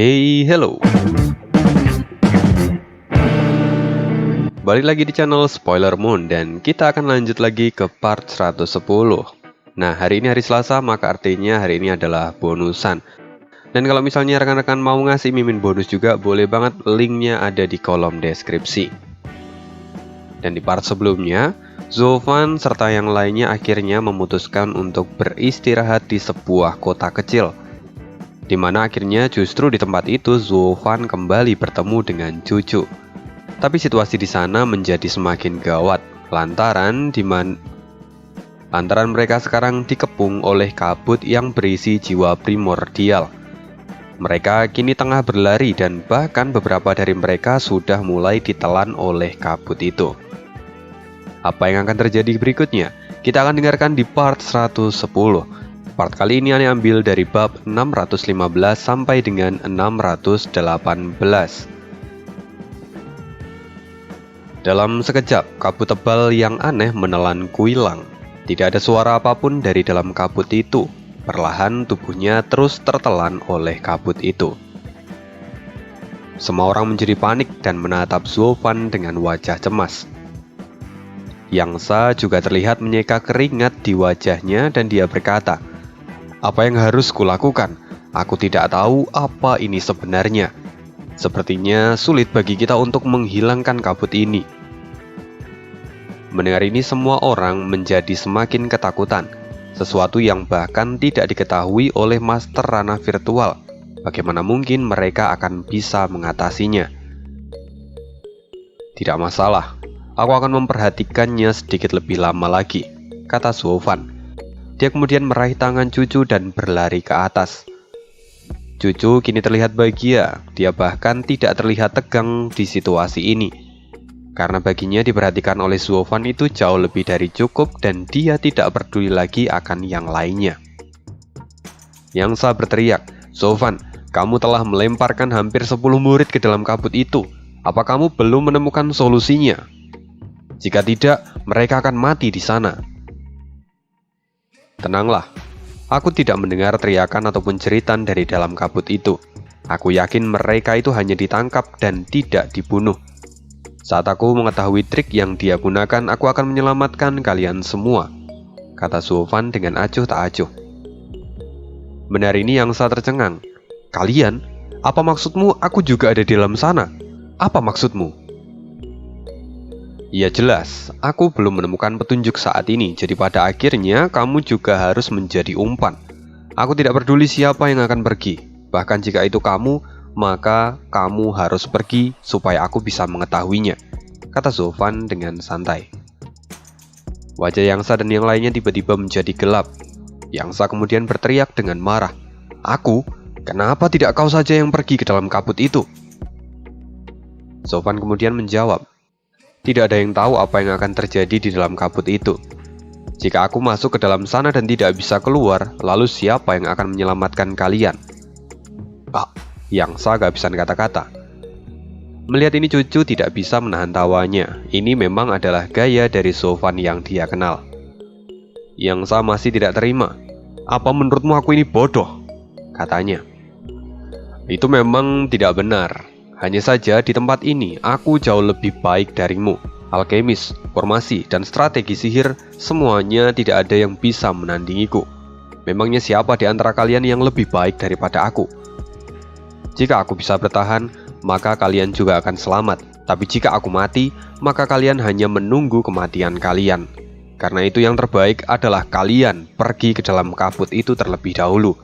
Hey, hello. Balik lagi di channel Spoiler Moon dan kita akan lanjut lagi ke part 110. Nah, hari ini hari Selasa, maka artinya hari ini adalah bonusan. Dan kalau misalnya rekan-rekan mau ngasih mimin bonus juga, boleh banget, linknya ada di kolom deskripsi. Dan di part sebelumnya, Zovan serta yang lainnya akhirnya memutuskan untuk beristirahat di sebuah kota kecil, di mana akhirnya justru di tempat itu Zovan kembali bertemu dengan Cucu. Tapi situasi di sana menjadi semakin gawat lantaran mereka sekarang dikepung oleh kabut yang berisi jiwa primordial. Mereka kini tengah berlari dan bahkan beberapa dari mereka sudah mulai ditelan oleh kabut itu. Apa yang akan terjadi berikutnya? Kita akan dengarkan di part 110. Part kali ini Ane ambil dari bab 615 sampai dengan 618. Dalam sekejap, kabut tebal yang aneh menelan Kuilang. Tidak ada suara apapun dari dalam kabut itu. Perlahan tubuhnya terus tertelan oleh kabut itu. Semua orang menjadi panik dan menatap Zovan dengan wajah cemas. Yangsa juga terlihat menyeka keringat di wajahnya dan dia berkata, "Apa yang harus kulakukan? Aku tidak tahu apa ini sebenarnya. Sepertinya sulit bagi kita untuk menghilangkan kabut ini." Mendengar ini semua orang menjadi semakin ketakutan, sesuatu yang bahkan tidak diketahui oleh master ranah virtual. Bagaimana mungkin mereka akan bisa mengatasinya? "Tidak masalah, aku akan memperhatikannya sedikit lebih lama lagi," kata Zovan. Dia kemudian meraih tangan Cucu dan berlari ke atas. Cucu kini terlihat bahagia, dia bahkan tidak terlihat tegang di situasi ini. Karena baginya diperhatikan oleh Zovan itu jauh lebih dari cukup dan dia tidak peduli lagi akan yang lainnya. Yangsa berteriak, "Zovan, kamu telah melemparkan hampir 10 murid ke dalam kabut itu. Apa kamu belum menemukan solusinya? Jika tidak, mereka akan mati di sana." "Tenanglah, aku tidak mendengar teriakan ataupun jeritan dari dalam kabut itu. Aku yakin mereka itu hanya ditangkap dan tidak dibunuh. Saat aku mengetahui trik yang dia gunakan, aku akan menyelamatkan kalian semua," kata Zovan dengan acuh tak acuh. Benar ini Yangsa tercengang. "Kalian? Apa maksudmu aku juga ada di dalam sana? Apa maksudmu?" "Ya jelas, aku belum menemukan petunjuk saat ini, jadi pada akhirnya kamu juga harus menjadi umpan. Aku tidak peduli siapa yang akan pergi, bahkan jika itu kamu, maka kamu harus pergi supaya aku bisa mengetahuinya," kata Zovan dengan santai. Wajah Yangsa dan yang lainnya tiba-tiba menjadi gelap. Yangsa kemudian berteriak dengan marah, "Aku? Kenapa tidak kau saja yang pergi ke dalam kabut itu?" Zovan kemudian menjawab, "Tidak ada yang tahu apa yang akan terjadi di dalam kabut itu. Jika aku masuk ke dalam sana dan tidak bisa keluar, lalu siapa yang akan menyelamatkan kalian?" Yangsa gak bisa kata-kata. Melihat ini Cucu tidak bisa menahan tawanya. Ini memang adalah gaya dari Zovan yang dia kenal. Yangsa masih tidak terima. "Apa menurutmu aku ini bodoh?" katanya. "Itu memang tidak benar. Hanya saja di tempat ini aku jauh lebih baik darimu. Alkemis, formasi, dan strategi sihir, semuanya tidak ada yang bisa menandingiku. Memangnya siapa di antara kalian yang lebih baik daripada aku? Jika aku bisa bertahan, maka kalian juga akan selamat. Tapi jika aku mati, maka kalian hanya menunggu kematian kalian. Karena itu yang terbaik adalah kalian pergi ke dalam kabut itu terlebih dahulu.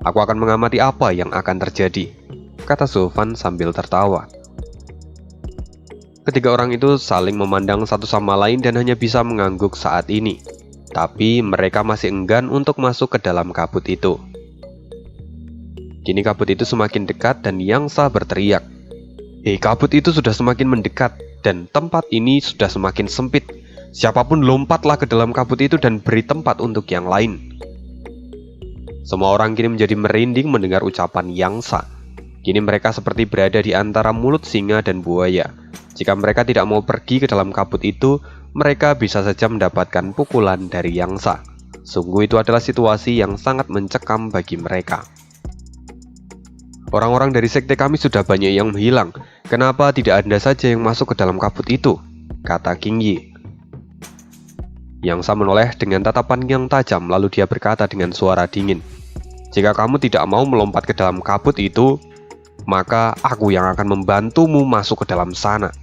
Aku akan mengamati apa yang akan terjadi," kata Zovan sambil tertawa. Ketiga orang itu saling memandang satu sama lain dan hanya bisa mengangguk saat ini. Tapi mereka masih enggan untuk masuk ke dalam kabut itu. Kini kabut itu semakin dekat dan Yangsa berteriak, "Hei, kabut itu sudah semakin mendekat dan tempat ini sudah semakin sempit. Siapapun lompatlah ke dalam kabut itu dan beri tempat untuk yang lain." Semua orang kini menjadi merinding mendengar ucapan Yangsa. Kini mereka seperti berada di antara mulut singa dan buaya. Jika mereka tidak mau pergi ke dalam kabut itu, mereka bisa saja mendapatkan pukulan dari Yangsa. Sungguh itu adalah situasi yang sangat mencekam bagi mereka. Orang-orang dari sekte kami sudah banyak yang menghilang. Kenapa tidak Anda saja yang masuk ke dalam kabut itu? Kata King Yi. Yang Sa menoleh dengan tatapan yang tajam, lalu dia berkata dengan suara dingin, "Jika kamu tidak mau melompat ke dalam kabut itu, maka aku yang akan membantumu masuk ke dalam sana."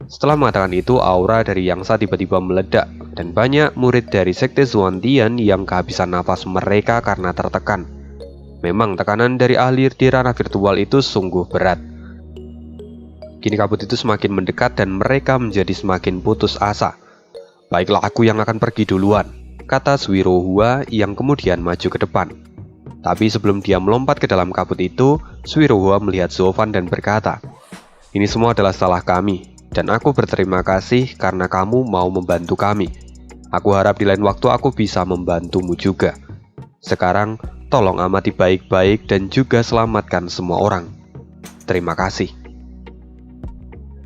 Setelah mengatakan itu, aura dari Yang Sa tiba-tiba meledak, dan banyak murid dari sekte Xuantian yang kehabisan nafas mereka karena tertekan. Memang tekanan dari ahli di ranah virtual itu sungguh berat. Kini kabut itu semakin mendekat dan mereka menjadi semakin putus asa. "Baiklah, aku yang akan pergi duluan," kata Suiro Hua yang kemudian maju ke depan. Tapi sebelum dia melompat ke dalam kabut itu, Suiro Hua melihat Zofan dan berkata, "Ini semua adalah salah kami, dan aku berterima kasih karena kamu mau membantu kami. Aku harap di lain waktu aku bisa membantumu juga. Sekarang, tolong amati baik-baik dan juga selamatkan semua orang. Terima kasih."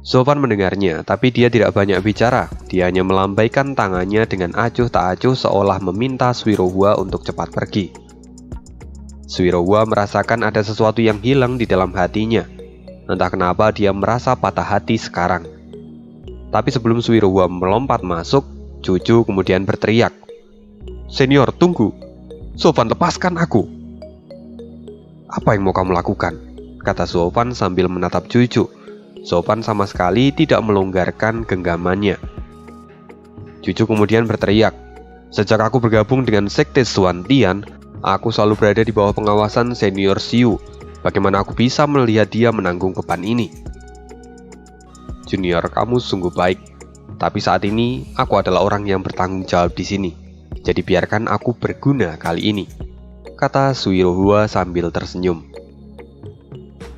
Zofan mendengarnya, tapi dia tidak banyak bicara. Dia hanya melambaikan tangannya dengan acuh tak acuh seolah meminta Suiro Hua untuk cepat pergi. Suiro Hua merasakan ada sesuatu yang hilang di dalam hatinya. Entah kenapa dia merasa patah hati sekarang. Tapi sebelum Suiro Hua melompat masuk, Cucu kemudian berteriak, "Senior, tunggu! Zofan, lepaskan aku!" "Apa yang mau kamu lakukan?" kata Zofan sambil menatap Cucu. Zofan sama sekali tidak melonggarkan genggamannya. Cucu kemudian berteriak, "Sejak aku bergabung dengan sekte Xuantian, aku selalu berada di bawah pengawasan senior Xiu. Bagaimana aku bisa melihat dia menanggung beban ini?" "Junior, kamu sungguh baik. Tapi saat ini, aku adalah orang yang bertanggung jawab di sini. Jadi biarkan aku berguna kali ini," kata Suiro Hua sambil tersenyum.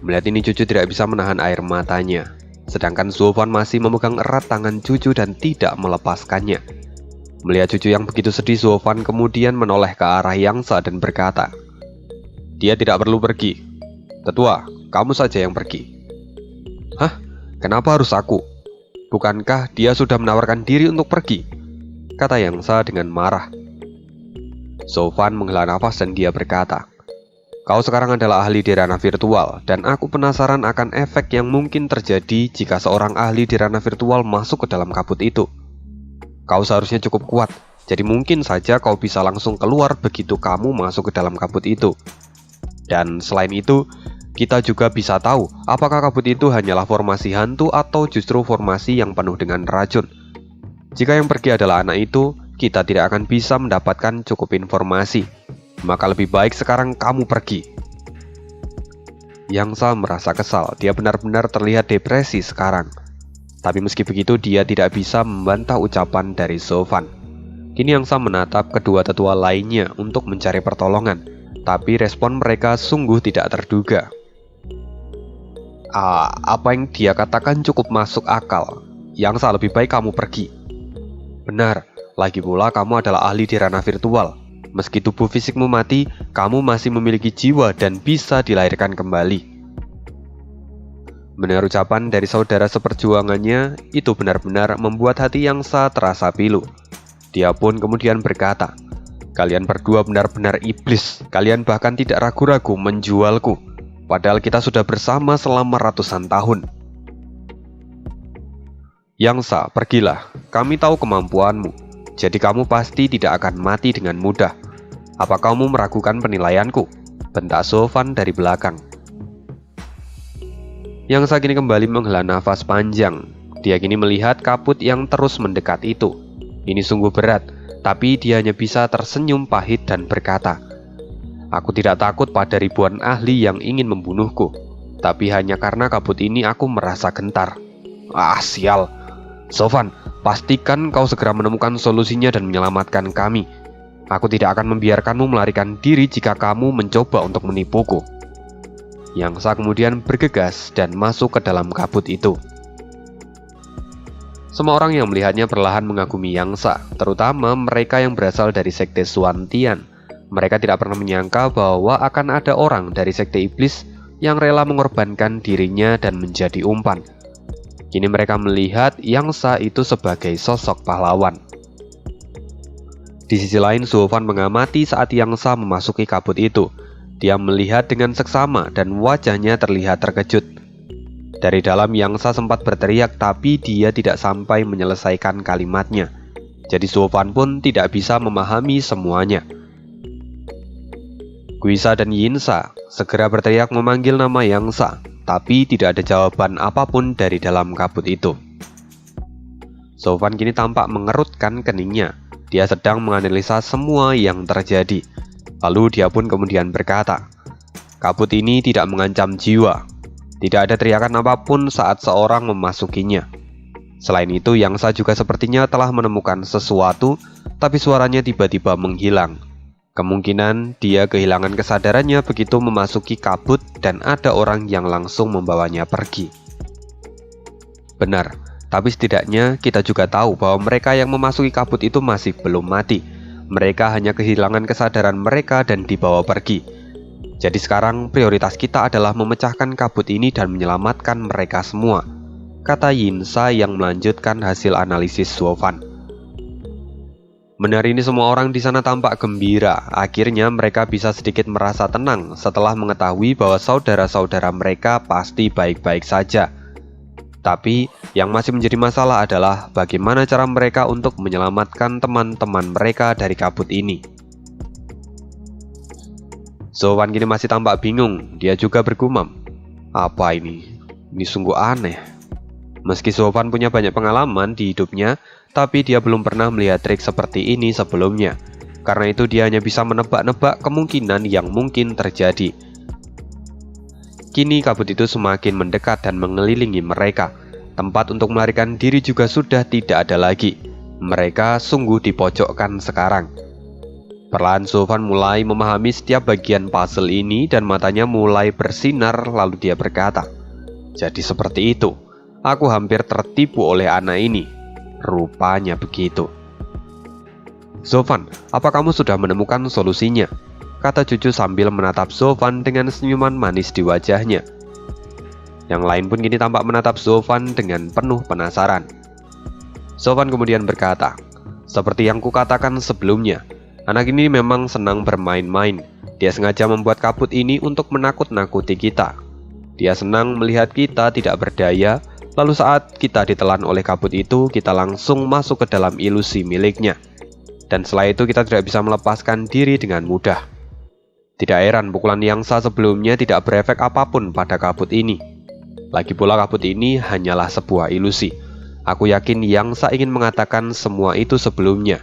Melihat ini, Cucu tidak bisa menahan air matanya. Sedangkan Zofan masih memegang erat tangan Cucu dan tidak melepaskannya. Melihat Cucu yang begitu sedih, Zofan kemudian menoleh ke arah Yang Sa dan berkata, "Dia tidak perlu pergi. Tetua, kamu saja yang pergi." "Hah? Kenapa harus aku? Bukankah dia sudah menawarkan diri untuk pergi?" kata Yang Sa dengan marah. Zofan menghela nafas dan dia berkata, "Kau sekarang adalah ahli di ranah virtual, dan aku penasaran akan efek yang mungkin terjadi jika seorang ahli di ranah virtual masuk ke dalam kabut itu. Kau seharusnya cukup kuat, jadi mungkin saja kau bisa langsung keluar begitu kamu masuk ke dalam kabut itu. Dan selain itu, kita juga bisa tahu apakah kabut itu hanyalah formasi hantu atau justru formasi yang penuh dengan racun. Jika yang pergi adalah anak itu, kita tidak akan bisa mendapatkan cukup informasi. Maka lebih baik sekarang kamu pergi." Yang Sa merasa kesal, dia benar-benar terlihat depresi sekarang. Tapi meski begitu, dia tidak bisa membantah ucapan dari Zofan. Kini Yang Sa menatap kedua tetua lainnya untuk mencari pertolongan, tapi respon mereka sungguh tidak terduga. Apa yang dia katakan cukup masuk akal. Yang Sa, lebih baik kamu pergi." "Benar, lagi pula kamu adalah ahli di ranah virtual. Meski tubuh fisikmu mati, kamu masih memiliki jiwa dan bisa dilahirkan kembali." Mendengar ucapan dari saudara seperjuangannya, itu benar-benar membuat hati Yang Sa terasa pilu. Dia pun kemudian berkata, "Kalian berdua benar-benar iblis. Kalian bahkan tidak ragu-ragu menjualku. Padahal kita sudah bersama selama ratusan tahun." "Yang Sa, pergilah. Kami tahu kemampuanmu. Jadi kamu pasti tidak akan mati dengan mudah. Apa kamu meragukan penilaianku?" bentak Zofan dari belakang. Yang Sa kini kembali menghela nafas panjang. Dia kini melihat kabut yang terus mendekat itu. Ini sungguh berat, tapi dia hanya bisa tersenyum pahit dan berkata, "Aku tidak takut pada ribuan ahli yang ingin membunuhku. Tapi hanya karena kabut ini aku merasa gentar." Sial. "Zofan, pastikan kau segera menemukan solusinya dan menyelamatkan kami. Aku tidak akan membiarkanmu melarikan diri jika kamu mencoba untuk menipuku." Yang Sa kemudian bergegas dan masuk ke dalam kabut itu. Semua orang yang melihatnya perlahan mengagumi Yang Sa, terutama mereka yang berasal dari sekte Xuantian. Mereka tidak pernah menyangka bahwa akan ada orang dari sekte iblis yang rela mengorbankan dirinya dan menjadi umpan. Kini mereka melihat Yang Sa itu sebagai sosok pahlawan. Di sisi lain, Zofan mengamati saat Yang Sa memasuki kabut itu. Dia melihat dengan seksama dan wajahnya terlihat terkejut. Dari dalam Yangsa sempat berteriak, tapi dia tidak sampai menyelesaikan kalimatnya. Jadi Sofan pun tidak bisa memahami semuanya. Guisa dan Yinsa segera berteriak memanggil nama Yangsa, tapi tidak ada jawaban apapun dari dalam kabut itu. Sofan kini tampak mengerutkan keningnya. Dia sedang menganalisa semua yang terjadi. Lalu dia pun kemudian berkata, kabut ini tidak mengancam jiwa. Tidak ada teriakan apapun saat seorang memasukinya. Selain itu, Yangsa juga sepertinya telah menemukan sesuatu, tapi suaranya tiba-tiba menghilang. Kemungkinan dia kehilangan kesadarannya begitu memasuki kabut dan ada orang yang langsung membawanya pergi. Benar, tapi setidaknya kita juga tahu bahwa mereka yang memasuki kabut itu masih belum mati. Mereka hanya kehilangan kesadaran mereka dan dibawa pergi. Jadi sekarang prioritas kita adalah memecahkan kabut ini dan menyelamatkan mereka semua, kata Yinsa yang melanjutkan hasil analisis Sofan. Mendengar ini semua orang di sana tampak gembira. Akhirnya mereka bisa sedikit merasa tenang setelah mengetahui bahwa saudara-saudara mereka pasti baik-baik saja. Tapi yang masih menjadi masalah adalah bagaimana cara mereka untuk menyelamatkan teman-teman mereka dari kabut ini. Sofan kini masih tampak bingung. Dia juga bergumam, apa ini? Ini sungguh aneh. Meski Sofan punya banyak pengalaman di hidupnya, tapi dia belum pernah melihat trik seperti ini sebelumnya. Karena itu dia hanya bisa menebak-nebak kemungkinan yang mungkin terjadi. Kini kabut itu semakin mendekat dan mengelilingi mereka. Tempat untuk melarikan diri juga sudah tidak ada lagi. Mereka sungguh dipojokkan sekarang. Perlahan Sofan mulai memahami setiap bagian puzzle ini dan matanya mulai bersinar, lalu dia berkata, jadi seperti itu. Aku hampir tertipu oleh anak ini. Rupanya begitu. Sofan, apa kamu sudah menemukan solusinya? Kata cucu sambil menatap Sofan dengan senyuman manis di wajahnya. Yang lain pun kini tampak menatap Sofan dengan penuh penasaran. Sofan kemudian berkata, seperti yang kukatakan sebelumnya, anak ini memang senang bermain-main. Dia sengaja membuat kabut ini untuk menakut-nakuti kita. Dia senang melihat kita tidak berdaya. Lalu saat kita ditelan oleh kabut itu, kita langsung masuk ke dalam ilusi miliknya. Dan setelah itu kita tidak bisa melepaskan diri dengan mudah. Tidak heran pukulan Yangsa sebelumnya tidak berefek apapun pada kabut ini. Lagi pula kabut ini hanyalah sebuah ilusi. Aku yakin Yangsa ingin mengatakan semua itu sebelumnya.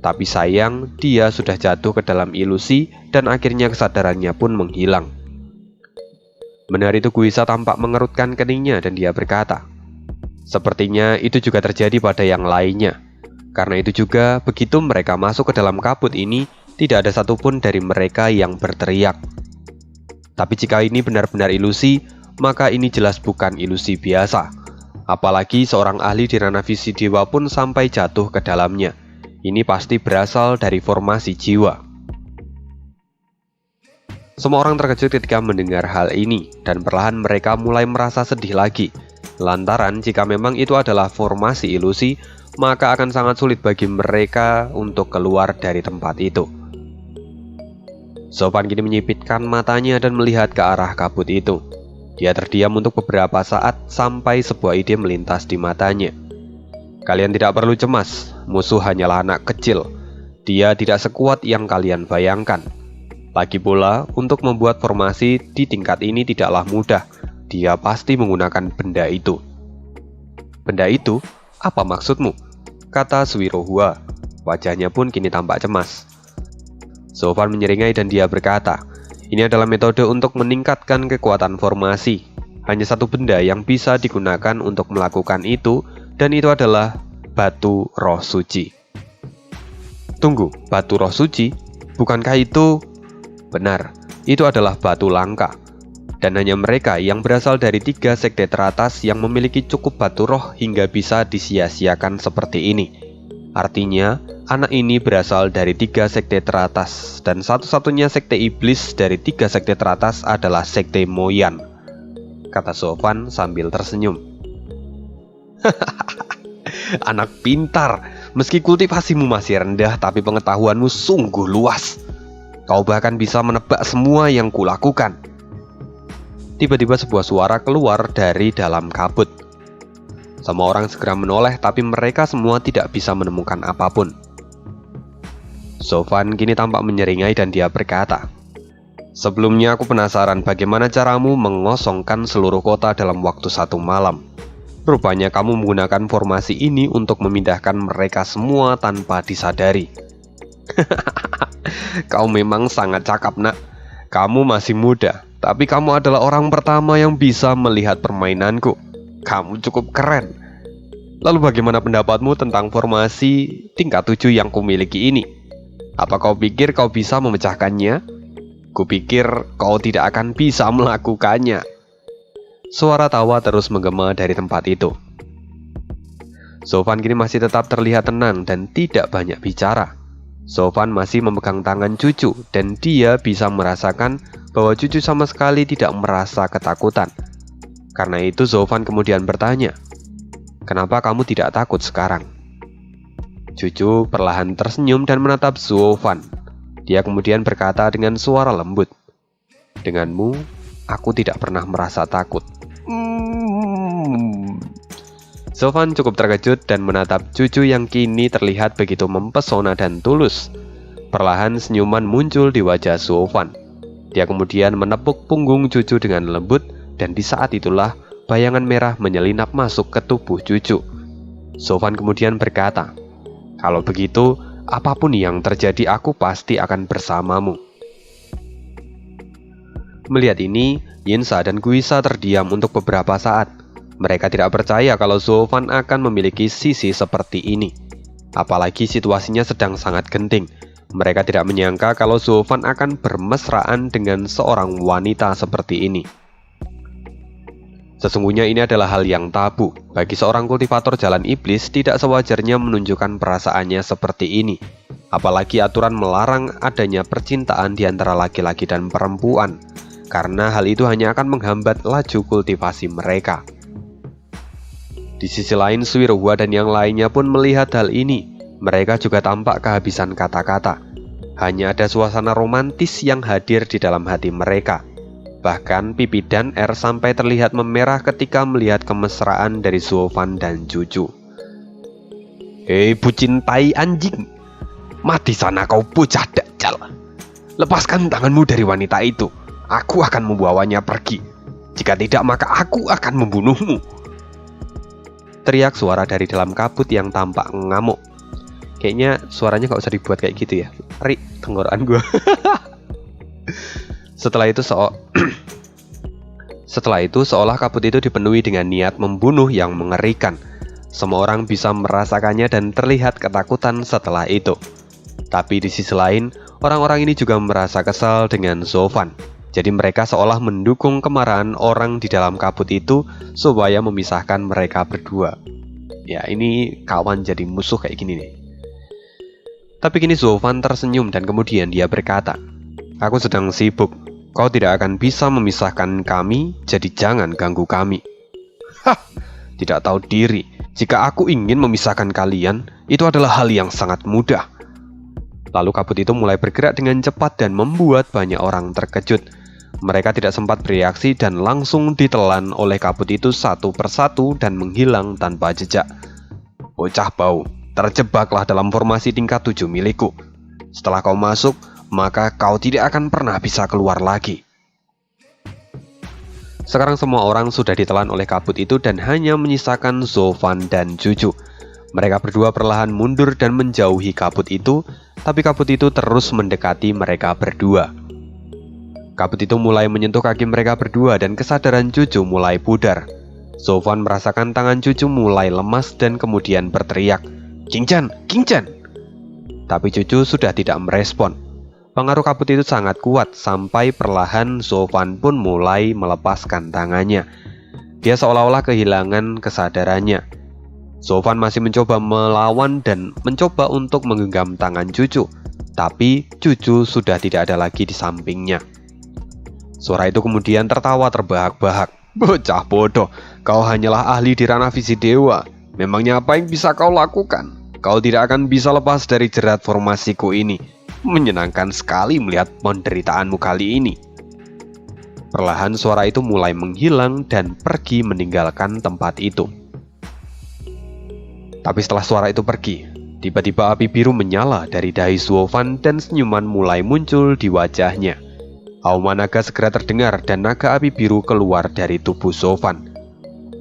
Tapi sayang, dia sudah jatuh ke dalam ilusi dan akhirnya kesadarannya pun menghilang. Mendengar itu Guisa tampak mengerutkan keningnya dan dia berkata, sepertinya itu juga terjadi pada yang lainnya. Karena itu juga, begitu mereka masuk ke dalam kabut ini, tidak ada satupun dari mereka yang berteriak. Tapi jika ini benar-benar ilusi, maka ini jelas bukan ilusi biasa. Apalagi seorang ahli di ranah visi dewa pun sampai jatuh ke dalamnya. Ini pasti berasal dari formasi jiwa. Semua orang terkejut ketika mendengar hal ini, dan perlahan mereka mulai merasa sedih lagi. Lantaran jika memang itu adalah formasi ilusi, maka akan sangat sulit bagi mereka untuk keluar dari tempat itu. Sofan kini menyipitkan matanya dan melihat ke arah kabut itu. Dia terdiam untuk beberapa saat sampai sebuah ide melintas di matanya. Kalian tidak perlu cemas, musuh hanyalah anak kecil. Dia tidak sekuat yang kalian bayangkan. Lagi pula, untuk membuat formasi di tingkat ini tidaklah mudah. Dia pasti menggunakan benda itu. Benda itu? Apa maksudmu? Kata Suirohua. Wajahnya pun kini tampak cemas. Sofan menyeringai dan dia berkata, ini adalah metode untuk meningkatkan kekuatan formasi. Hanya satu benda yang bisa digunakan untuk melakukan itu, dan itu adalah batu roh suci. Tunggu, batu roh suci? Bukankah itu? Benar, itu adalah batu langka. Dan hanya mereka yang berasal dari 3 sekte teratas yang memiliki cukup batu roh hingga bisa disia-siakan seperti ini. Artinya, anak ini berasal dari 3 sekte teratas, dan satu-satunya sekte iblis dari 3 sekte teratas adalah sekte Moyan, kata Sofan sambil tersenyum. Anak pintar, meski kultivasimu masih rendah, tapi pengetahuanmu sungguh luas. Kau bahkan bisa menebak semua yang kulakukan. Tiba-tiba sebuah suara keluar dari dalam kabut. Semua orang segera menoleh, tapi mereka semua tidak bisa menemukan apapun. Sofan kini tampak menyeringai dan dia berkata, "Sebelumnya aku penasaran bagaimana caramu mengosongkan seluruh kota dalam waktu 1 malam. Rupanya kamu menggunakan formasi ini untuk memindahkan mereka semua tanpa disadari." Kau memang sangat cakap, nak. Kamu masih muda, tapi kamu adalah orang pertama yang bisa melihat permainanku. Kamu cukup keren. Lalu bagaimana pendapatmu tentang formasi tingkat 7 yang kumiliki ini? Apa kau pikir kau bisa memecahkannya? Kupikir kau tidak akan bisa melakukannya. Suara tawa terus menggema dari tempat itu. Sofan kini masih tetap terlihat tenang dan tidak banyak bicara. Sofan masih memegang tangan cucu dan dia bisa merasakan bahwa cucu sama sekali tidak merasa ketakutan. Karena itu Sofan kemudian bertanya, "Kenapa kamu tidak takut sekarang?" Cucu perlahan tersenyum dan menatap Sofan. Dia kemudian berkata dengan suara lembut, "Denganmu, aku tidak pernah merasa takut." Sofan cukup terkejut dan menatap cucu yang kini terlihat begitu mempesona dan tulus. Perlahan senyuman muncul di wajah Sofan. Dia kemudian menepuk punggung cucu dengan lembut dan di saat itulah bayangan merah menyelinap masuk ke tubuh cucu. Sofan kemudian berkata, "Kalau begitu, apapun yang terjadi aku pasti akan bersamamu." Melihat ini, Yinsa dan Guisa terdiam untuk beberapa saat. Mereka tidak percaya kalau Sofan akan memiliki sisi seperti ini. Apalagi situasinya sedang sangat genting. Mereka tidak menyangka kalau Sofan akan bermesraan dengan seorang wanita seperti ini. Sesungguhnya ini adalah hal yang tabu. Bagi seorang kultivator jalan iblis, tidak sewajarnya menunjukkan perasaannya seperti ini. Apalagi aturan melarang adanya percintaan di antara laki-laki dan perempuan, karena hal itu hanya akan menghambat laju kultivasi mereka. Di sisi lain, Suirwa dan yang lainnya pun melihat hal ini. Mereka juga tampak kehabisan kata-kata. Hanya ada suasana romantis yang hadir di dalam hati mereka. Bahkan pipi dan R sampai terlihat memerah ketika melihat kemesraan dari Sofan dan cucu. "Hei bucin tai anjing, mati sana kau bocah dajjal. Lepaskan tanganmu dari wanita itu. Aku akan membawanya pergi. Jika tidak, maka aku akan membunuhmu." Teriak suara dari dalam kabut yang tampak ngamuk. Kayaknya suaranya gak usah dibuat kayak gitu ya. Ri, tenggorokan gue. Setelah itu seolah kabut itu dipenuhi dengan niat membunuh yang mengerikan. Semua orang bisa merasakannya dan terlihat ketakutan setelah itu. Tapi di sisi lain, orang-orang ini juga merasa kesal dengan Sofan. Jadi mereka seolah mendukung kemarahan orang di dalam kabut itu supaya memisahkan mereka berdua. Ya, ini kawan jadi musuh kayak gini nih. Tapi kini Sofan tersenyum dan kemudian dia berkata, "Aku sedang sibuk. Kau tidak akan bisa memisahkan kami, jadi jangan ganggu kami." Hah, tidak tahu diri. Jika aku ingin memisahkan kalian, itu adalah hal yang sangat mudah. Lalu kabut itu mulai bergerak dengan cepat dan membuat banyak orang terkejut. Mereka tidak sempat bereaksi dan langsung ditelan oleh kabut itu satu persatu dan menghilang tanpa jejak. "Bocah bau, terjebaklah dalam formasi tingkat 7 milikku. Setelah kau masuk, maka kau tidak akan pernah bisa keluar lagi." Sekarang semua orang sudah ditelan oleh kabut itu dan hanya menyisakan Sofan dan cucu. Mereka berdua perlahan mundur dan menjauhi kabut itu, tapi kabut itu terus mendekati mereka berdua. Kabut itu mulai menyentuh kaki mereka berdua dan kesadaran cucu mulai pudar. Sofan merasakan tangan cucu mulai lemas dan kemudian berteriak, "King-chan, King-chan!" Tapi cucu sudah tidak merespon. Pengaruh kabut itu sangat kuat sampai perlahan Sofan pun mulai melepaskan tangannya. Dia seolah-olah kehilangan kesadarannya. Sofan masih mencoba melawan dan mencoba untuk menggenggam tangan cucu, tapi cucu sudah tidak ada lagi di sampingnya. Suara itu kemudian tertawa terbahak-bahak. "Bocah bodoh, kau hanyalah ahli di ranah visi dewa. Memangnya apa yang bisa kau lakukan? kau tidak akan bisa lepas dari jerat formasiku ini. Menyenangkan sekali melihat penderitaanmu kali ini." Perlahan suara itu mulai menghilang dan pergi meninggalkan tempat itu. Tapi setelah suara itu pergi, tiba-tiba api biru menyala dari dahi Suofan dan senyuman mulai muncul di wajahnya. Auman naga segera terdengar dan naga api biru keluar dari tubuh Suofan.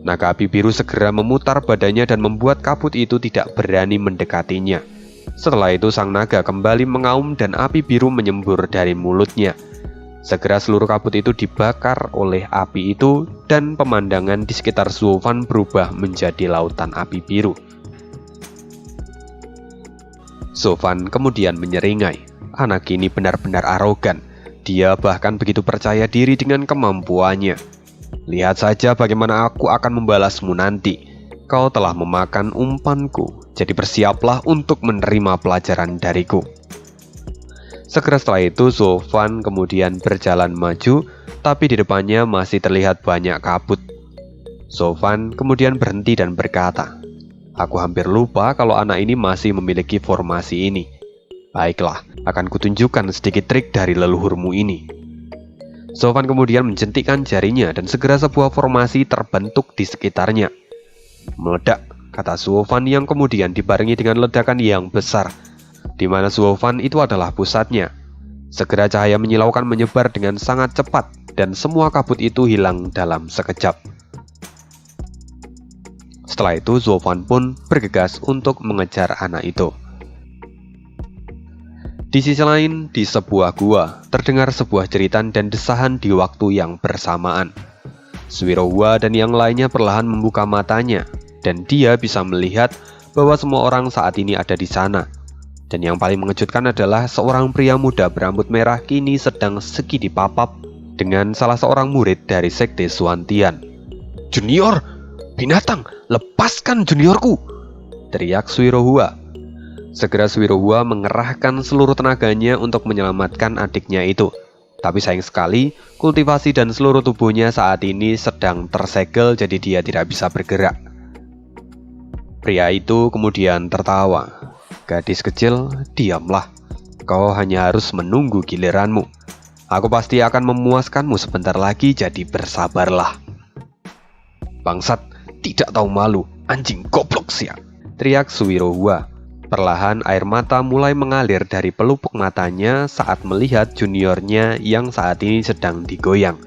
Naga api biru segera memutar badannya dan membuat kabut itu tidak berani mendekatinya. Setelah itu sang naga kembali mengaum dan api biru menyembur dari mulutnya. Segera seluruh kabut itu dibakar oleh api itu dan pemandangan di sekitar Suofan berubah menjadi lautan api biru. Suofan kemudian menyeringai, "Anak ini benar-benar arogan. Dia bahkan begitu percaya diri dengan kemampuannya. Lihat saja bagaimana aku akan membalasmu nanti. Kau telah memakan umpanku, jadi bersiaplah untuk menerima pelajaran dariku." Segera setelah itu Suofan kemudian berjalan maju, tapi di depannya masih terlihat banyak kabut. Suofan kemudian berhenti dan berkata, "Aku hampir lupa kalau anak ini masih memiliki formasi ini. Baiklah, akan kutunjukkan sedikit trik dari leluhurmu ini." Suofan kemudian menjentikkan jarinya dan segera sebuah formasi terbentuk di sekitarnya. "Meledak," kata Suofan yang kemudian dibarengi dengan ledakan yang besar, di mana Suofan itu adalah pusatnya. Segera cahaya menyilaukan menyebar dengan sangat cepat dan semua kabut itu hilang dalam sekejap. Setelah itu Suofan pun bergegas untuk mengejar anak itu. Di sisi lain, di sebuah gua, terdengar sebuah jeritan dan desahan di waktu yang bersamaan. Suwirohua dan yang lainnya perlahan membuka matanya, dan dia bisa melihat bahwa semua orang saat ini ada di sana. Dan yang paling mengejutkan adalah seorang pria muda berambut merah kini sedang segi dipapap dengan salah seorang murid dari sekte Suantian. "Junior, binatang, lepaskan juniorku!" teriak Suwirohua. Segera Suwirohua mengerahkan seluruh tenaganya untuk menyelamatkan adiknya itu. Tapi sayang sekali, kultivasi dan seluruh tubuhnya saat ini sedang tersegel, jadi dia tidak bisa bergerak. Pria itu kemudian tertawa. "Gadis kecil, diamlah. Kau hanya harus menunggu giliranmu. Aku pasti akan memuaskanmu sebentar lagi, jadi bersabarlah." "Bangsat, tidak tahu malu, anjing goblok sia!" teriak Suwirohua. Perlahan air mata mulai mengalir dari pelupuk matanya saat melihat juniornya yang saat ini sedang digoyang.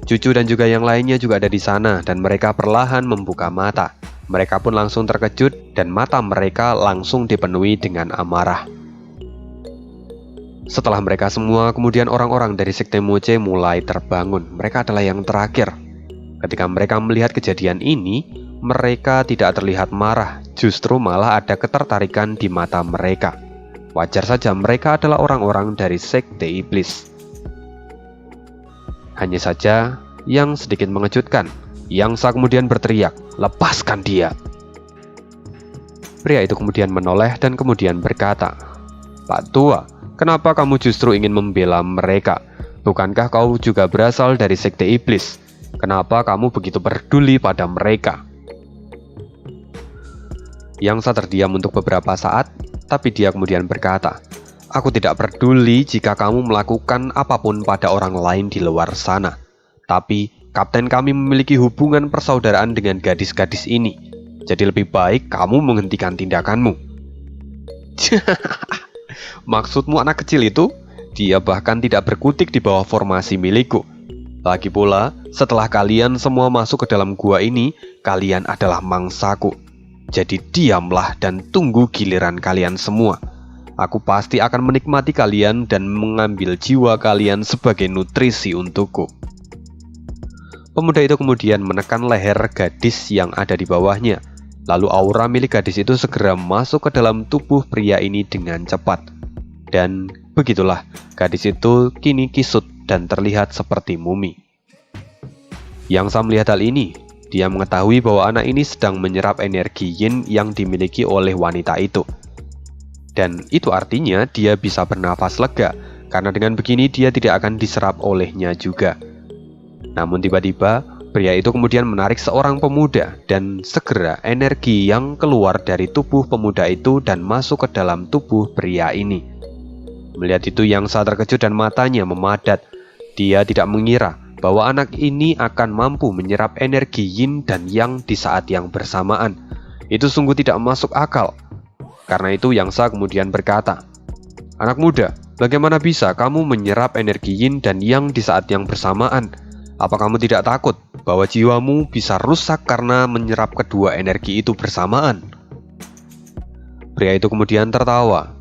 Cucu dan juga yang lainnya juga ada di sana dan mereka perlahan membuka mata. Mereka pun langsung terkejut dan mata mereka langsung dipenuhi dengan amarah. Setelah mereka semua, kemudian orang-orang dari sekte Moche mulai terbangun. Mereka adalah yang terakhir. Ketika mereka melihat kejadian ini, mereka tidak terlihat marah, justru malah ada ketertarikan di mata mereka. Wajar saja mereka adalah orang-orang dari sekte iblis. Hanya saja, yang sedikit mengejutkan, Yangsa kemudian berteriak, "Lepaskan dia!" Pria itu kemudian menoleh dan kemudian berkata, "Pak Tua, kenapa kamu justru ingin membela mereka? Bukankah kau juga berasal dari sekte iblis? Kenapa kamu begitu peduli pada mereka?" Yangsa terdiam untuk beberapa saat, tapi dia kemudian berkata, "Aku tidak peduli jika kamu melakukan apapun pada orang lain di luar sana. Tapi kapten kami memiliki hubungan persaudaraan dengan gadis-gadis ini. Jadi lebih baik kamu menghentikan tindakanmu." "Maksudmu anak kecil itu? Dia bahkan tidak berkutik di bawah formasi milikku. Lagi pula, setelah kalian semua masuk ke dalam gua ini, kalian adalah mangsaku. Jadi diamlah dan tunggu giliran kalian semua. Aku pasti akan menikmati kalian dan mengambil jiwa kalian sebagai nutrisi untukku." Pemuda itu kemudian menekan leher gadis yang ada di bawahnya. Lalu aura milik gadis itu segera masuk ke dalam tubuh pria ini dengan cepat. Dan begitulah, gadis itu kini kisut dan terlihat seperti mumi. Yangsa melihat hal ini. Dia mengetahui bahwa anak ini sedang menyerap energi yin yang dimiliki oleh wanita itu. Dan itu artinya dia bisa bernafas lega, karena dengan begini dia tidak akan diserap olehnya juga. Namun tiba-tiba, Pria itu kemudian menarik seorang pemuda dan segera energi yang keluar dari tubuh pemuda itu dan masuk ke dalam tubuh pria ini. Melihat itu Yangsa terkejut dan matanya memadat. Dia tidak mengira bahwa anak ini akan mampu menyerap energi yin dan yang di saat yang bersamaan. Itu sungguh tidak masuk akal. Karena itu Yangsa kemudian berkata, "Anak muda, bagaimana bisa kamu menyerap energi yin dan yang di saat yang bersamaan? Apa kamu tidak takut bahwa jiwamu bisa rusak karena menyerap kedua energi itu bersamaan?" Pria itu kemudian tertawa.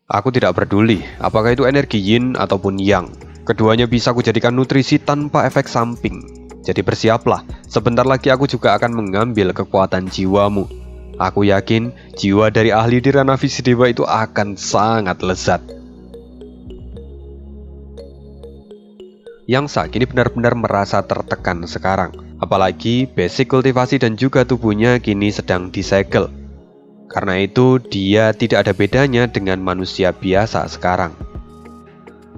"Aku tidak peduli apakah itu energi yin ataupun yang. Keduanya bisa kujadikan nutrisi tanpa efek samping. Jadi bersiaplah, sebentar lagi aku juga akan mengambil kekuatan jiwamu. Aku yakin jiwa dari ahli di ranah Visidewa itu akan sangat lezat." Yangsa kini benar-benar merasa tertekan sekarang. Apalagi basic kultivasi dan juga tubuhnya kini sedang disegel. Karena itu dia tidak ada bedanya dengan manusia biasa sekarang.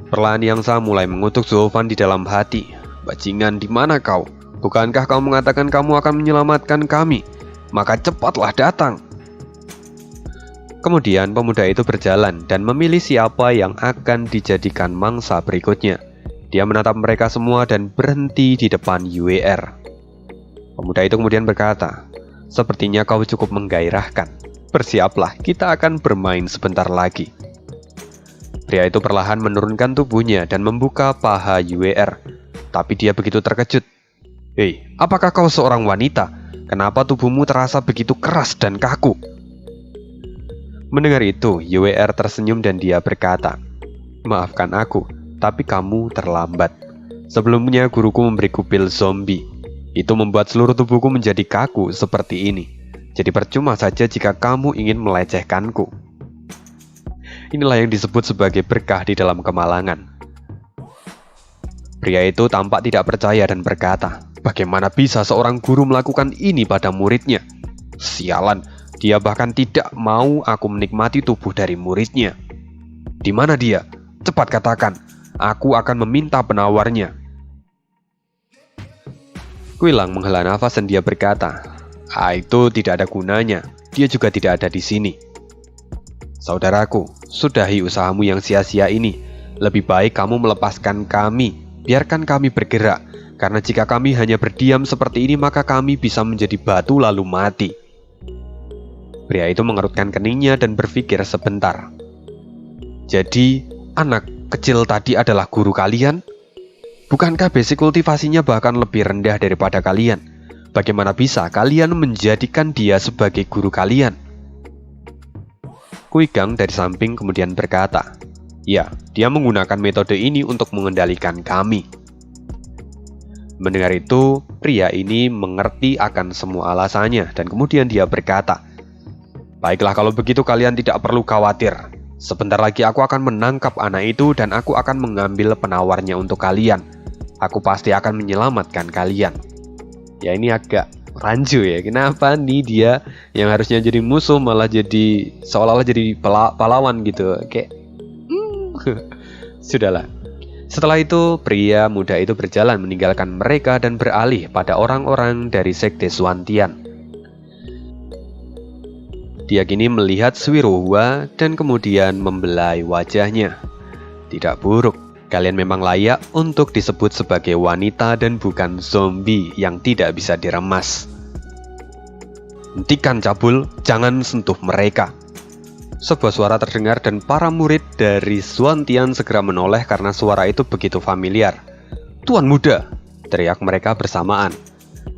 Perlahan Yangsa mulai mengutuk Zofan di dalam hati. "Bajingan, di mana kau? Bukankah kau mengatakan kamu akan menyelamatkan kami? Maka cepatlah datang." Kemudian pemuda itu berjalan dan memilih siapa yang akan dijadikan mangsa berikutnya. Dia menatap mereka semua dan berhenti di depan UER. Pemuda itu kemudian berkata, "Sepertinya kau cukup menggairahkan. Bersiaplah, kita akan bermain sebentar lagi." Pria itu perlahan menurunkan tubuhnya dan membuka paha UER. Tapi dia begitu terkejut. "Hei, apakah kau seorang wanita? Kenapa tubuhmu terasa begitu keras dan kaku?" Mendengar itu, UER tersenyum dan dia berkata, "Maafkan aku, tapi kamu terlambat. Sebelumnya guruku memberiku pil zombie. Itu membuat seluruh tubuhku menjadi kaku seperti ini. Jadi percuma saja jika kamu ingin melecehkanku." Inilah yang disebut sebagai berkah di dalam kemalangan. Pria itu tampak tidak percaya dan berkata, "Bagaimana bisa seorang guru melakukan ini pada muridnya? Sialan, dia bahkan tidak mau aku menikmati tubuh dari muridnya. Di mana dia? Cepat katakan, aku akan meminta penawarnya." Quilang menghela nafas dan dia berkata, Itu tidak ada gunanya. Dia juga tidak ada di sini." "Saudaraku, sudahi usahamu yang sia-sia ini. Lebih baik kamu melepaskan kami. Biarkan kami bergerak. Karena jika kami hanya berdiam seperti ini, maka kami bisa menjadi batu lalu mati." Pria itu mengerutkan keningnya dan berpikir sebentar. "Jadi, anak kecil tadi adalah guru kalian? Bukankah basic kultivasinya bahkan lebih rendah daripada kalian? Bagaimana bisa kalian menjadikan dia sebagai guru kalian?" Kuigang dari samping kemudian berkata, "Ya, dia menggunakan metode ini untuk mengendalikan kami." Mendengar itu, pria ini mengerti akan semua alasannya dan kemudian dia berkata, "Baiklah, kalau begitu kalian tidak perlu khawatir. Sebentar lagi aku akan menangkap anak itu dan aku akan mengambil penawarnya untuk kalian. Aku pasti akan menyelamatkan kalian." Ya, ini agak rancu ya. Kenapa nih dia yang harusnya jadi musuh malah jadi seolah-olah jadi pahlawan gitu. Kayak Sudahlah. Setelah itu, pria muda itu berjalan meninggalkan mereka dan beralih pada orang-orang dari sekte Suantian. Dia kini melihat Swirohua dan kemudian membelai wajahnya. "Tidak buruk. Kalian memang layak untuk disebut sebagai wanita dan bukan zombie yang tidak bisa diremas. Hentikan cabul, jangan sentuh mereka." Sebuah suara terdengar dan para murid dari Suantian segera menoleh karena suara itu begitu familiar. "Tuan muda!" teriak mereka bersamaan.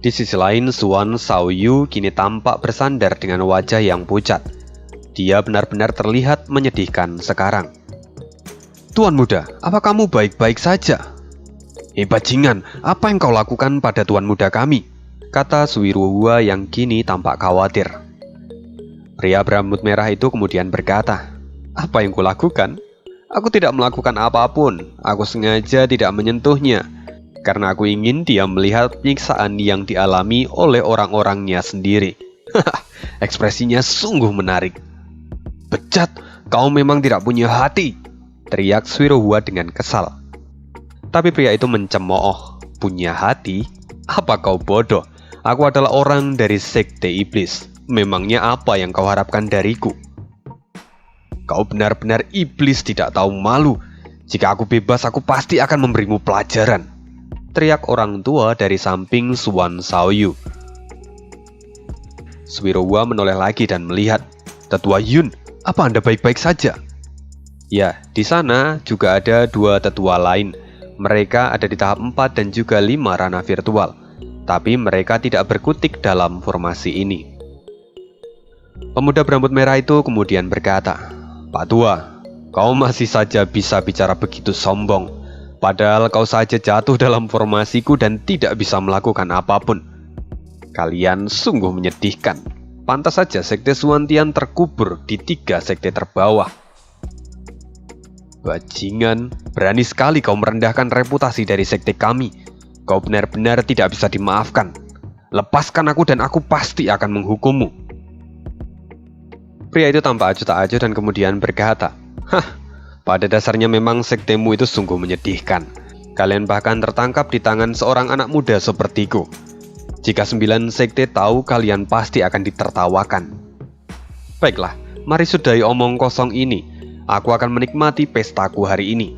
Di sisi lain, Suan Shaoyu kini tampak bersandar dengan wajah yang pucat. Dia benar-benar terlihat menyedihkan sekarang. "Tuan muda, apa kamu baik-baik saja?" Bajingan, apa yang kau lakukan pada tuan muda kami?" kata Swirohua yang kini tampak khawatir. Pria berambut merah itu kemudian berkata, "Apa yang kulakukan? Aku tidak melakukan apapun. Aku sengaja tidak menyentuhnya, karena aku ingin dia melihat penyiksaan yang dialami oleh orang-orangnya sendiri." Ekspresinya sungguh menarik. "Bejat, kau memang tidak punya hati!" teriak Swirohua dengan kesal. Tapi pria itu mencemooh. "Punya hati? Apa kau bodoh? Aku adalah orang dari sekte iblis. Memangnya apa yang kau harapkan dariku? Kau benar-benar iblis tidak tahu malu. Jika aku bebas, aku pasti akan memberimu pelajaran, teriak orang tua dari samping Suan Xiaoyu. Suirowa menoleh lagi dan melihat. Tetua Yun, apa Anda baik-baik saja? Ya, di sana juga ada 2 tetua lain. Mereka ada di tahap 4 dan juga 5 ranah virtual. Tapi mereka tidak berkutik dalam formasi ini. Pemuda berambut merah itu kemudian berkata, Pak Tua, kau masih saja bisa bicara begitu sombong. Padahal kau saja jatuh dalam formasiku dan tidak bisa melakukan apapun. Kalian sungguh menyedihkan. Pantas saja sekte Suantian terkubur di 3 sekte terbawah. Bajingan, berani sekali kau merendahkan reputasi dari sekte kami. Kau benar-benar tidak bisa dimaafkan. Lepaskan aku dan aku pasti akan menghukummu. Pria itu tampak acuh tak acuh dan kemudian berkata, pada dasarnya memang sektemu itu sungguh menyedihkan. Kalian bahkan tertangkap di tangan seorang anak muda sepertiku. Jika 9 sekte tahu, kalian pasti akan ditertawakan. Baiklah, mari sudahi omong kosong ini. Aku akan menikmati pestaku hari ini,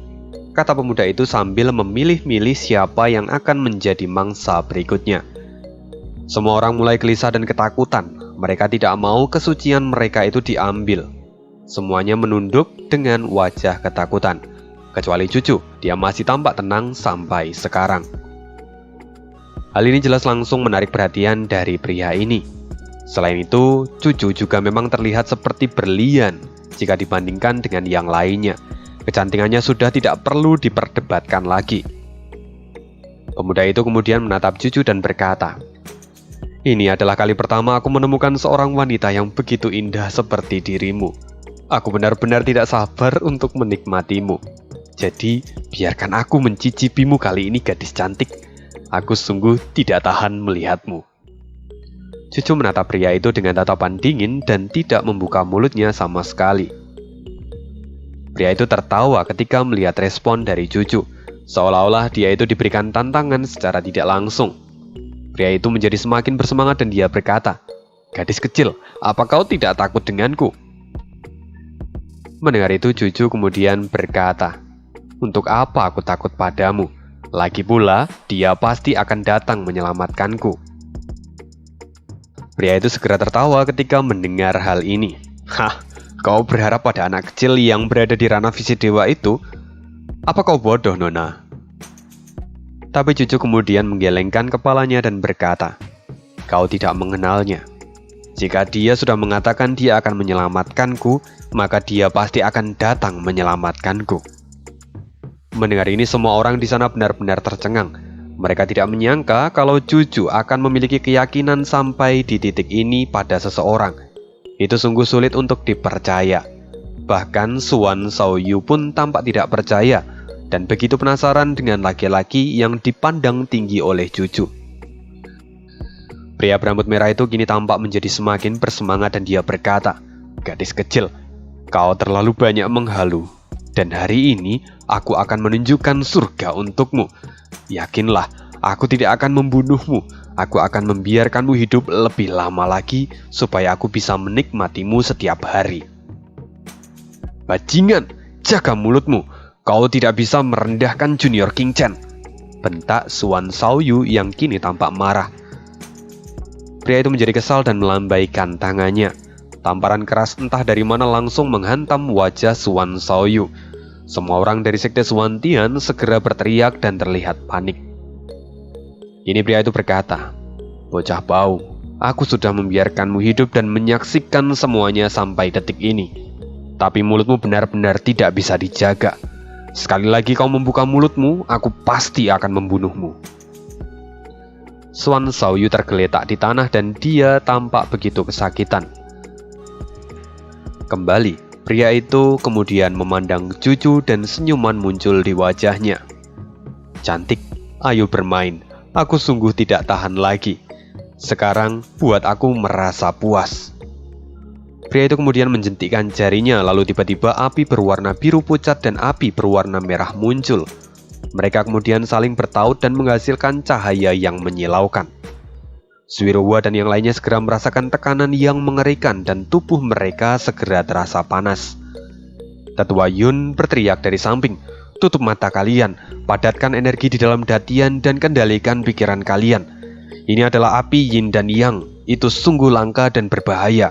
kata pemuda itu sambil memilih-milih siapa yang akan menjadi mangsa berikutnya. Semua orang mulai gelisah dan ketakutan. Mereka tidak mau kesucian mereka itu diambil. Semuanya menunduk dengan wajah ketakutan. Kecuali Cucu, dia masih tampak tenang sampai sekarang. Hal ini jelas langsung menarik perhatian dari pria ini. Selain itu, Cucu juga memang terlihat seperti berlian jika dibandingkan dengan yang lainnya. Kecantikannya sudah tidak perlu diperdebatkan lagi. Pemuda itu kemudian menatap Cucu dan berkata, ini adalah kali pertama aku menemukan seorang wanita yang begitu indah seperti dirimu. Aku benar-benar tidak sabar untuk menikmatimu. Jadi, biarkan aku mencicipimu kali ini, gadis cantik. Aku sungguh tidak tahan melihatmu. Cucu menatap pria itu dengan tatapan dingin dan tidak membuka mulutnya sama sekali. Pria itu tertawa ketika melihat respon dari Cucu, seolah-olah dia itu diberikan tantangan secara tidak langsung. Pria itu menjadi semakin bersemangat dan dia berkata, gadis kecil, apa kau tidak takut denganku? Mendengar itu Cucu kemudian berkata, untuk apa aku takut padamu? Lagi pula, dia pasti akan datang menyelamatkanku. Pria itu segera tertawa ketika mendengar hal ini. Kau berharap pada anak kecil yang berada di ranah visi dewa itu? Apa kau bodoh, Nona? Tapi Cucu kemudian menggelengkan kepalanya dan berkata, kau tidak mengenalnya. Jika dia sudah mengatakan dia akan menyelamatkanku, maka dia pasti akan datang menyelamatkanku. Mendengar ini semua orang di sana benar-benar tercengang. Mereka tidak menyangka kalau Cucu akan memiliki keyakinan sampai di titik ini pada seseorang. Itu sungguh sulit untuk dipercaya. Bahkan Suan Xiaoyu pun tampak tidak percaya dan begitu penasaran dengan laki-laki yang dipandang tinggi oleh Cucu. Pria berambut merah itu kini tampak menjadi semakin bersemangat dan dia berkata, gadis kecil, kau terlalu banyak menghalu. Dan hari ini aku akan menunjukkan surga untukmu. Yakinlah, aku tidak akan membunuhmu. Aku akan membiarkanmu hidup lebih lama lagi supaya aku bisa menikmatimu setiap hari. Bajingan, jaga mulutmu. Kau tidak bisa merendahkan Junior King Chen, bentak Suan Xiaoyu yang kini tampak marah. Pria itu menjadi kesal dan melambaikan tangannya. Tamparan keras entah dari mana langsung menghantam wajah Suan Xiaoyu. Semua orang dari sekte Suantian segera berteriak dan terlihat panik. Ini pria itu berkata, bocah bau, aku sudah membiarkanmu hidup dan menyaksikan semuanya sampai detik ini. Tapi mulutmu benar-benar tidak bisa dijaga. Sekali lagi kau membuka mulutmu, aku pasti akan membunuhmu. Suan Xiaoyu tergeletak di tanah dan dia tampak begitu kesakitan. Kembali, pria itu kemudian memandang Cucu dan senyuman muncul di wajahnya. Cantik, ayo bermain. Aku sungguh tidak tahan lagi. Sekarang buat aku merasa puas. Pria itu kemudian menjentikkan jarinya, lalu tiba-tiba api berwarna biru pucat dan api berwarna merah muncul. Mereka kemudian saling bertaut dan menghasilkan cahaya yang menyilaukan. Suwirowah dan yang lainnya segera merasakan tekanan yang mengerikan dan tubuh mereka segera terasa panas. Tetua Yun berteriak dari samping, "Tutup mata kalian, padatkan energi di dalam datian dan kendalikan pikiran kalian. Ini adalah api yin dan yang, itu sungguh langka dan berbahaya."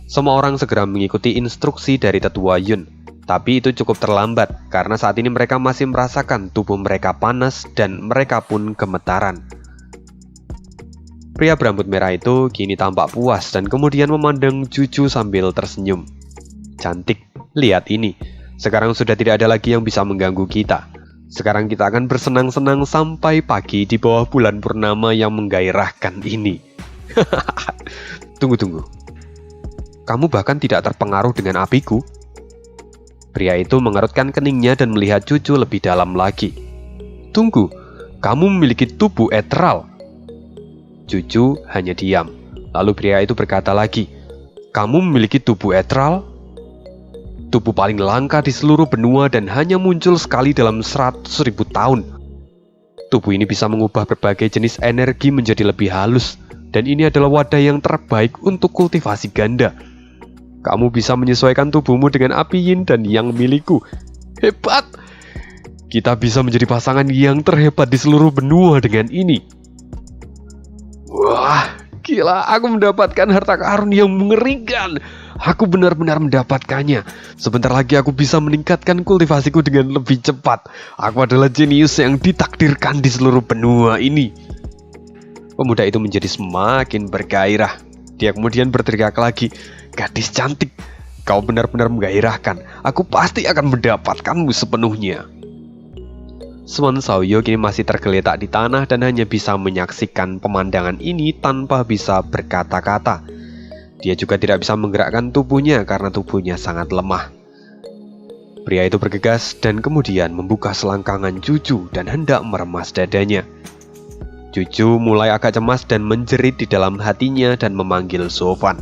Semua orang segera mengikuti instruksi dari Tetua Yun. Tapi itu cukup terlambat, karena saat ini mereka masih merasakan tubuh mereka panas dan mereka pun gemetaran. Pria berambut merah itu kini tampak puas dan kemudian memandang Juju sambil tersenyum. "Cantik, lihat ini. Sekarang sudah tidak ada lagi yang bisa mengganggu kita. Sekarang kita akan bersenang-senang sampai pagi di bawah bulan purnama yang menggairahkan ini." Tunggu. Kamu bahkan tidak terpengaruh dengan apiku? Pria itu mengerutkan keningnya dan melihat Juju lebih dalam lagi. "Tunggu, kamu memiliki tubuh eteral." Juju hanya diam. Lalu pria itu berkata lagi, "Kamu memiliki tubuh eteral? Tubuh paling langka di seluruh benua dan hanya muncul sekali dalam 100.000 tahun. Tubuh ini bisa mengubah berbagai jenis energi menjadi lebih halus, dan ini adalah wadah yang terbaik untuk kultivasi ganda. Kamu bisa menyesuaikan tubuhmu dengan api yin dan yang milikku. Hebat! Kita bisa menjadi pasangan yang terhebat di seluruh benua dengan ini." Wah, gila, aku mendapatkan harta karun yang mengerikan. Aku benar-benar mendapatkannya. Sebentar lagi aku bisa meningkatkan kultivasiku dengan lebih cepat. Aku adalah jenius yang ditakdirkan di seluruh benua ini. Pemuda itu menjadi semakin bergairah. Dia kemudian berteriak lagi, "Gadis cantik, kau benar-benar menggairahkan. Aku pasti akan mendapatkanmu sepenuhnya." Suan Xiaoyu kini masih tergeletak di tanah dan hanya bisa menyaksikan pemandangan ini tanpa bisa berkata-kata. Dia juga tidak bisa menggerakkan tubuhnya karena tubuhnya sangat lemah. Pria itu bergegas dan kemudian membuka selangkangan Juju dan hendak meremas dadanya. Juju mulai agak cemas dan menjerit di dalam hatinya dan memanggil Sofan.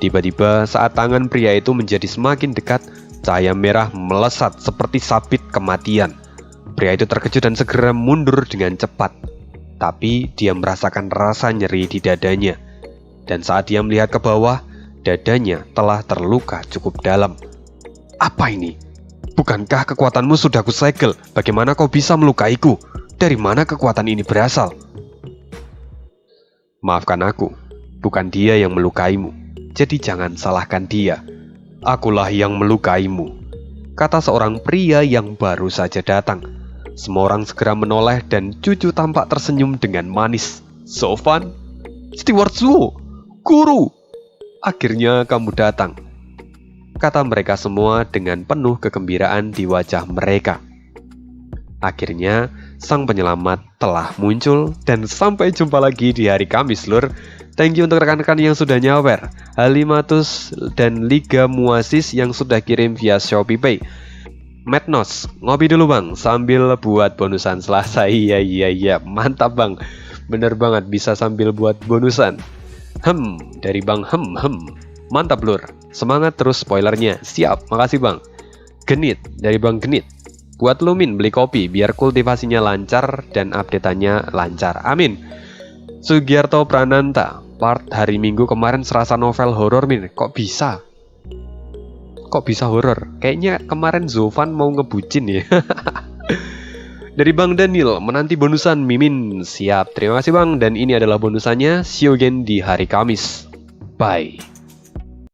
Tiba-tiba saat tangan pria itu menjadi semakin dekat, cahaya merah melesat seperti sabit kematian. Pria itu terkejut dan segera mundur dengan cepat. Tapi dia merasakan rasa nyeri di dadanya. Dan saat dia melihat ke bawah, dadanya telah terluka cukup dalam. "Apa ini? Bukankah kekuatanmu sudah kusegel? Bagaimana kau bisa melukaiku? Dari mana kekuatan ini berasal?" "Maafkan aku, bukan dia yang melukaimu. Jadi jangan salahkan dia. Akulah yang melukaimu," kata seorang pria yang baru saja datang. Semua orang segera menoleh dan Juju tampak tersenyum dengan manis. "Sofan, Steward Zuo, Guru, akhirnya kamu datang," kata mereka semua dengan penuh kegembiraan di wajah mereka. Akhirnya, sang penyelamat telah muncul dan sampai jumpa lagi di hari Kamis, Lur. Thank you untuk rekan-rekan yang sudah nyawer, Halimatus dan Liga Muasis yang sudah kirim via ShopeePay. Madnos, ngopi dulu bang, sambil buat bonusan Selasa. Iya, mantap bang. Bener banget, bisa sambil buat bonusan. Dari bang mantap Lur. Semangat terus spoilernya, siap, makasih bang. Genit, dari bang Genit. Buat lu Min, beli kopi biar kultivasinya lancar dan update-annya lancar. Amin. Sugiarto Prananta, part hari Minggu kemarin serasa novel horor Min. Kok bisa horor? Kayaknya kemarin Zofan mau ngebucin ya. Dari Bang Daniel, menanti bonusan Mimin. Siap, terima kasih Bang. Dan ini adalah bonusannya. See you again di hari Kamis. Bye.